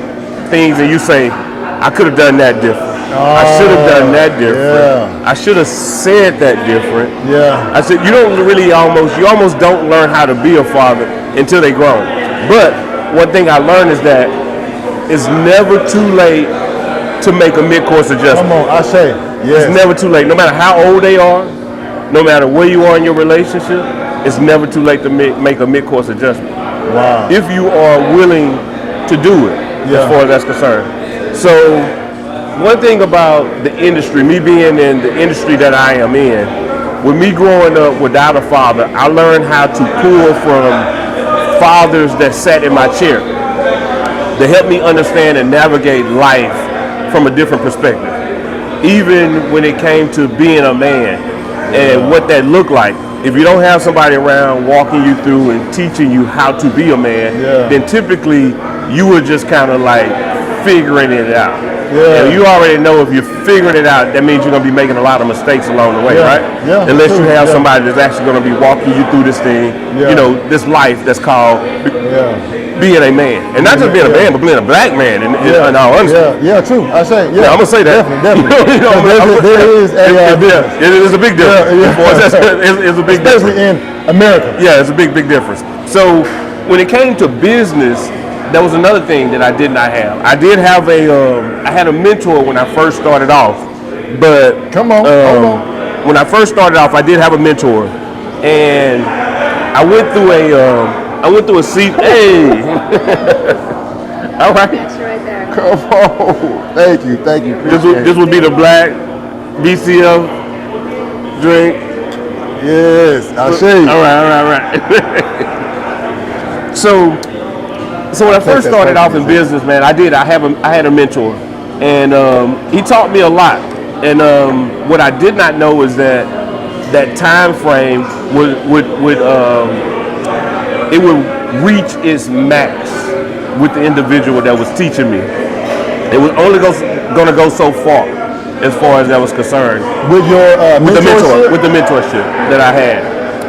things and you say, I could have done that different. I should have done that different. I should have said that different. I said you almost don't learn how to be a father until they grown. But one thing I learned is that it's never too late to make a mid-course adjustment. Come on, I say, yes. It's never too late. No matter how old they are, no matter where you are in your relationship, it's never too late to make a mid-course adjustment. Wow. If you are willing to do it, as far as that's concerned. So, one thing about the industry, me being in the industry that I am in, with me growing up without a father, I learned how to pull from fathers that sat in my chair to help me understand and navigate life from a different perspective. Even when it came to being a man and what that looked like. If you don't have somebody around walking you through and teaching you how to be a man, then typically you were just kind of like figuring it out. And you already know if you're figuring it out, that means you're going to be making a lot of mistakes along the way, right? Unless you have somebody that's actually going to be walking you through this thing, this life that's called being a man. And not just being a man, but being a black man in all honesty. True. I say, I'm going to say that. Definitely. It is a big difference. It's a big difference. Especially in America. Yeah, it's a big difference. So when it came to business, that was another thing that I did not have. I did have I had a mentor when I first started off, but when I first started off, I did have a mentor, and I went through a seat. Hey, all right. That's right there. Come on. Thank you. This would be the black BCF drink. Yes, I see. All right. So when I first started off in business, man, I had a mentor, and he taught me a lot. And what I did not know is that time frame would reach its max with the individual that was teaching me. It was only going to go so far as that was concerned. With your with the mentorship that I had,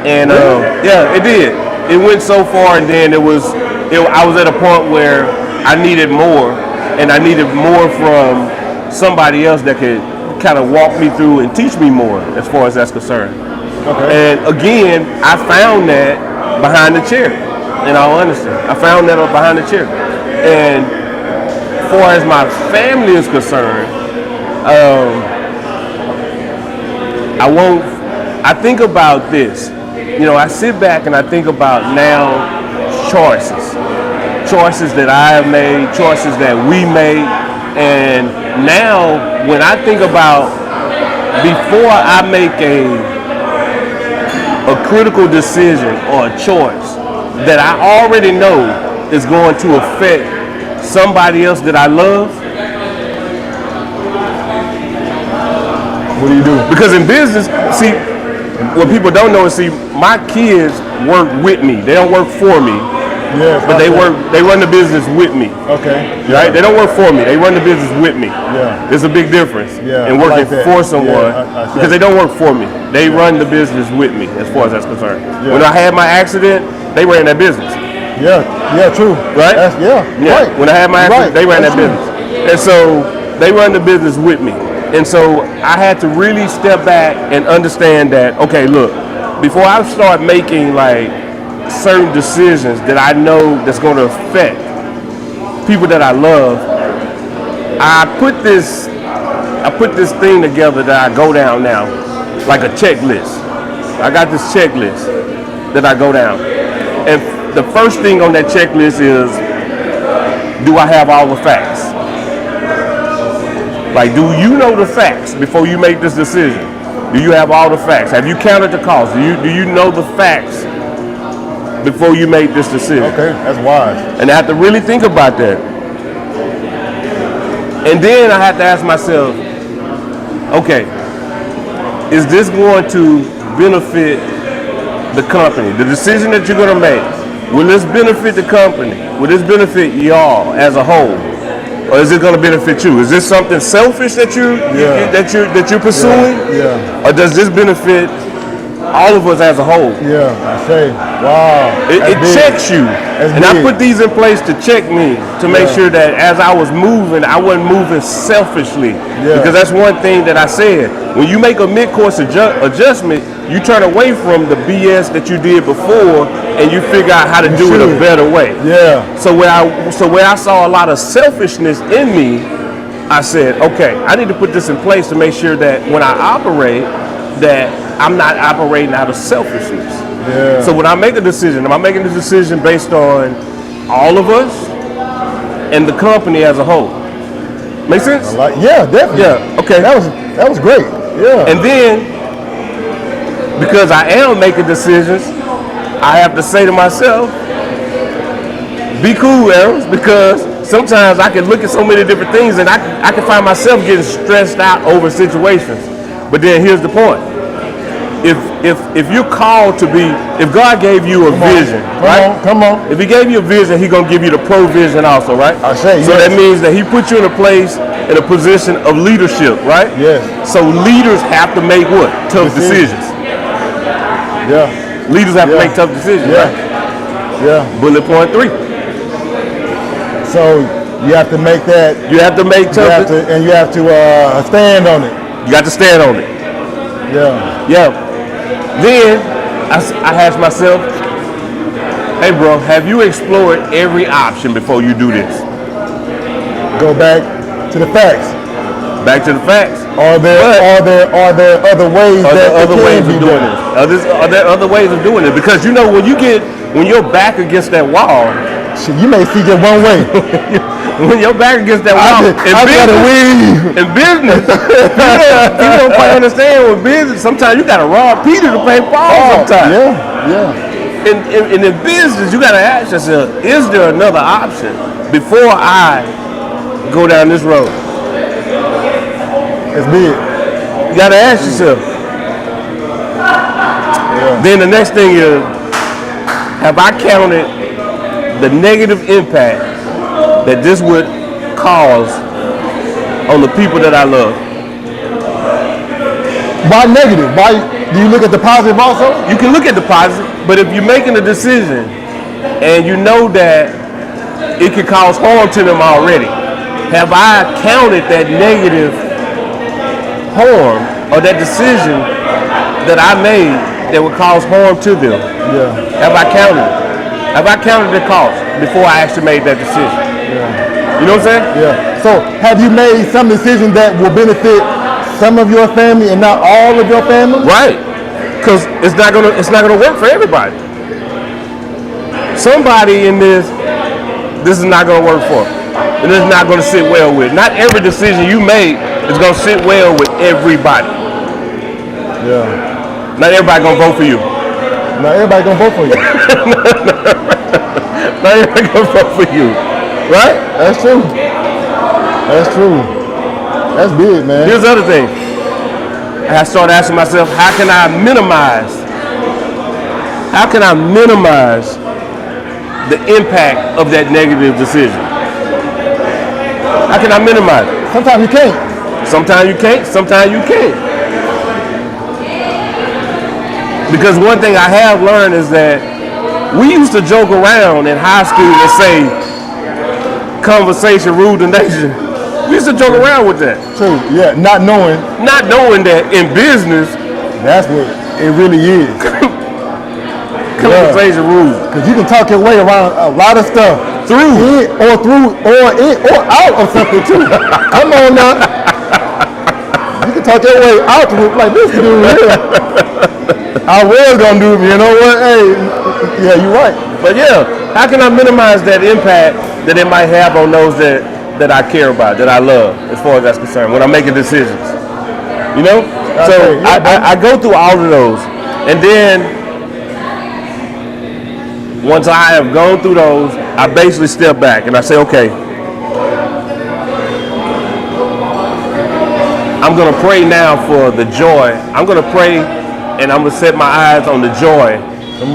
and it did. It went so far, and then I was at a point where I needed more, and I needed more from somebody else that could kind of walk me through and teach me more as far as that's concerned. Okay. And again, I found that behind the chair. In all honesty, I found that behind the chair. And as far as my family is concerned, I think about this. I sit back and I think about now choices that I have made, choices that we made, and now when I think about before I make a critical decision or a choice that I already know is going to affect somebody else that I love. What do you do? Because in business, see, what people don't know is, my kids work with me. They don't work for me. Yeah, but they run the business with me. Okay. Right? They don't work for me. They run the business with me. Yeah. There's a big difference in working like for someone because they don't work for me. They run the business with me as far as that's concerned. Yeah. When I had my accident, they ran that business. Yeah, true. Right? Right. When I had my accident, they ran that business. And so they run the business with me. And so I had to really step back and understand that, okay, look, before I start making like certain decisions that I know that's going to affect people that I love, I put this thing together that I go down now, like a checklist. I got this checklist that I go down. And the first thing on that checklist is, do I have all the facts? Like, do you know the facts before you make this decision? Do you have all the facts? Have you counted the costs? Do you know the facts before you make this decision? Okay, that's wise. And I have to really think about that. And then I have to ask myself, okay, is this going to benefit the company? The decision that you're going to make, will this benefit the company? Will this benefit y'all as a whole? Or is it going to benefit you? Is this something selfish that you're pursuing? Yeah. Or does this benefit all of us as a whole? Yeah, I say, wow. It checks you. And I put these in place to check me, to make sure that as I was moving, I wasn't moving selfishly. Yeah. Because that's one thing that I said. When you make a mid-course adjustment, you turn away from the BS that you did before and you figure out how to do it a better way. Yeah. So where I saw a lot of selfishness in me, I said, okay, I need to put this in place to make sure that when I operate, that I'm not operating out of selfishness. Yeah. So when I make a decision, am I making the decision based on all of us and the company as a whole? Make sense? Yeah, definitely. Yeah. Okay. That was great. Yeah. And then, because I am making decisions, I have to say to myself, be cool, Aaron, because sometimes I can look at so many different things and I can find myself getting stressed out over situations. But then here's the point. If you're called to be, if God gave you a vision, right? Come on. If he gave you a vision, he's going to give you the provision also, right? I say, so that means that he put you in a place, in a position of leadership, right? Yes. So leaders have to make what? Tough decisions. Yeah. Leaders have to make tough decisions, right? Yeah. Bullet point 3. So you have to make that. You have to make tough decisions. And you have to stand on it. You got to stand on it. Yeah. Yeah. Then I asked myself, hey bro, have you explored every option before you do this? Go back to the facts. Back to the facts. Are there other ways of doing this? Are there other ways of doing it? Because you know when you're back against that wall, you may see just one way. When you're back against that wall, in business, people don't quite understand with business. Sometimes you got to rob Peter to pay Paul. Sometimes, yeah. And in business, you got to ask yourself: is there another option before I go down this road? It's big. You got to ask yourself. Yeah. Then the next thing is, have I counted the negative impact that this would cause on the people that I love? Why negative? Why do you look at the positive also? You can look at the positive, but if you're making a decision and you know that it could cause harm to them already, have I counted that negative harm or that decision that I made that would cause harm to them? Yeah. Have I counted it? Have I counted the cost before I actually made that decision? Yeah. You know what I'm saying? Yeah. So have you made some decisions that will benefit some of your family and not all of your family? Right. Because it's not gonna work for everybody. Somebody in this is not gonna work for. And it's not gonna sit well with. Not every decision you make is gonna sit well with everybody. Yeah. Not everybody gonna vote for you. Not everybody gonna vote for you. Not everybody gonna vote for you. Right? That's true. That's true. That's big, man. Here's the other thing. I started asking myself, how can I minimize the impact of that negative decision? How can I minimize it? Sometimes you can't. Sometimes you can't, sometimes you can't. Because one thing I have learned is that we used to joke around in high school and say, conversation ruled the nation. We used to joke around with that. True. Yeah. Not knowing that in business, that's what it really is. conversation rules. Because you can talk your way around a lot of stuff through or out of something too. Come on now. You can talk your way out to it like this dude here. I was gonna do, you know what? Hey, yeah, you're right. But yeah, how can I minimize that impact that it might have on those that I care about, that I love, as far as that's concerned, when I'm making decisions? You know? So I go through all of those, and then once I have gone through those, I basically step back and I say, okay, I'm gonna pray now for the joy. I'm gonna pray and I'm gonna set my eyes on the joy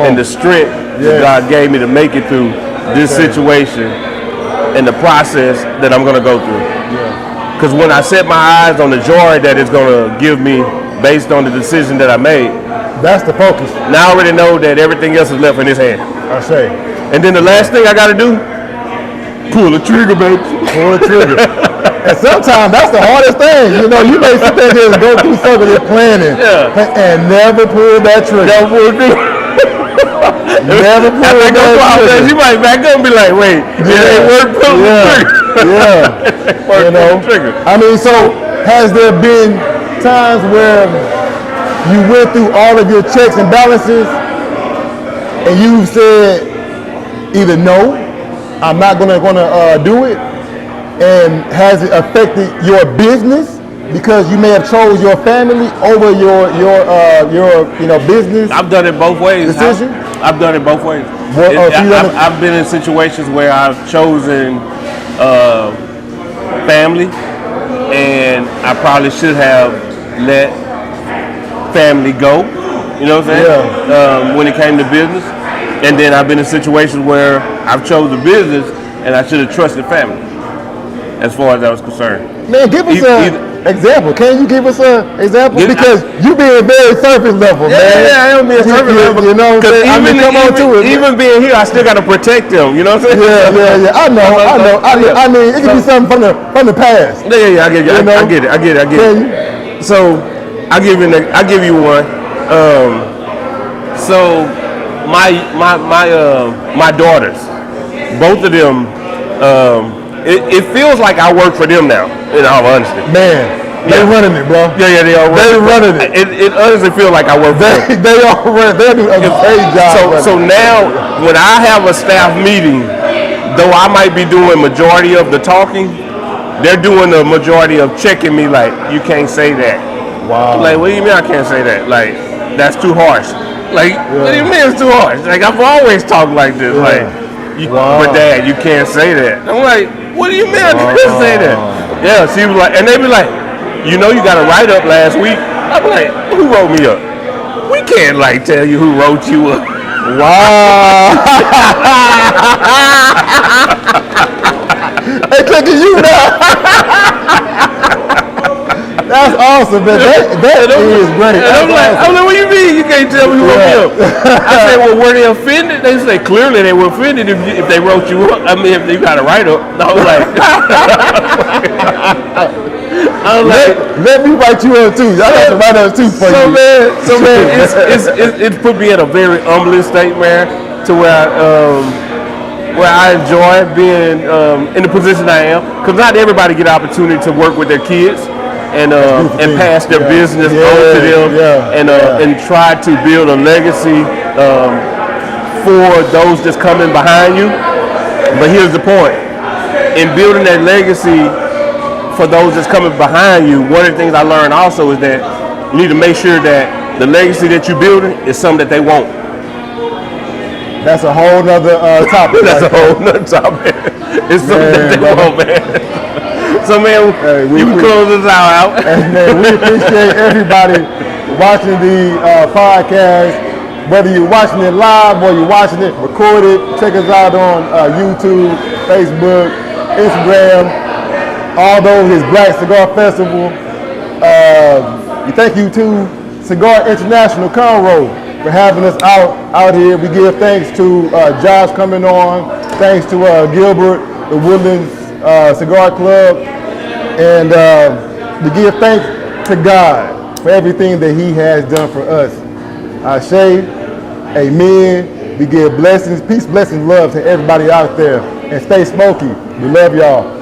and the strength that God gave me to make it through this situation and the process that I'm gonna go through. Because when I set my eyes on the joy that it's gonna give me based on the decision that I made, that's the focus. Now I already know that everything else is left in His hand. I say. And then the last thing I gotta do, pull the trigger, baby. Pull the trigger. And sometimes that's the hardest thing. You know, you may sit there and go through some of this planning and never pull that trigger. Never pull the trigger. Never pull that trigger. You might back up and be like, wait, it ain't worth pulling the trigger. You know, I mean, so has there been times where you went through all of your checks and balances and you said either no, I'm not gonna do it, and has it affected your business because you may have chose your family over your business? I've done it both ways. Decision? I've done it both ways. I've been in situations where I've chosen family, and I probably should have let family go. You know what I'm saying? When it came to business. And then I've been in situations where I've chosen business and I should have trusted family, as far as I was concerned. Man, give us an example. Can you give us an example? Because you being very surface level, man. Yeah, I am being surface level. You know what I'm saying? Even being here, I still got to protect them. You know what I'm saying? Yeah. I know. I mean, it could be something from the past. Yeah. I get it. So I'll give you one. So my daughters, both of them, it feels like I work for them now, in all honesty. Man, they running it, bro. Yeah, they are running it. It honestly feels like I work for them. They are running. They do a great job. So now, when I have a staff meeting, though I might be doing majority of the talking, they're doing the majority of checking me like, you can't say that. Wow. Like, what do you mean I can't say that? Like, that's too harsh. Like, what do you mean it's too harsh? Like, I've always talked like this. Like, but Dad, you can't say that. I'm like, what do you mean I can't say that? Yeah, she was like, and they be like, you know, you got a write up last week. I'm like, who wrote me up? We can't like tell you who wrote you up. Wow. They cooking you now. That's awesome, man. That is great. I'm like, what do you mean you can't tell me who wrote me up? I said, well, were they offended? They say, clearly they were offended if they wrote you up. I mean, if you got a write-up. I was like, let me write you up too. I got to write up too for you. So man, it's put me in a very humbling state, man, to where I enjoy being in the position I am. Because not everybody get an opportunity to work with their kids. And pass their business on to them, and try to build a legacy for those that's coming behind you. But here's the point: in building that legacy for those that's coming behind you, one of the things I learned also is that you need to make sure that the legacy that you're building is something that they want. That's a whole nother topic. That's a whole nother topic. It's something that they want, man. So man, you can close this out. And man, we appreciate everybody watching the podcast. Whether you're watching it live or you're watching it recorded, check us out on YouTube, Facebook, Instagram. Although his Black Cigar Festival. Thank you to Cigar International Conroe for having us out here. We give thanks to Josh coming on. Thanks to Gilbert, the Woodlands Cigar Club. and to give thanks to God for everything that He has done for us. Ashe, amen. We give blessings, peace, blessings, love to everybody out there. And stay smoky. We love y'all.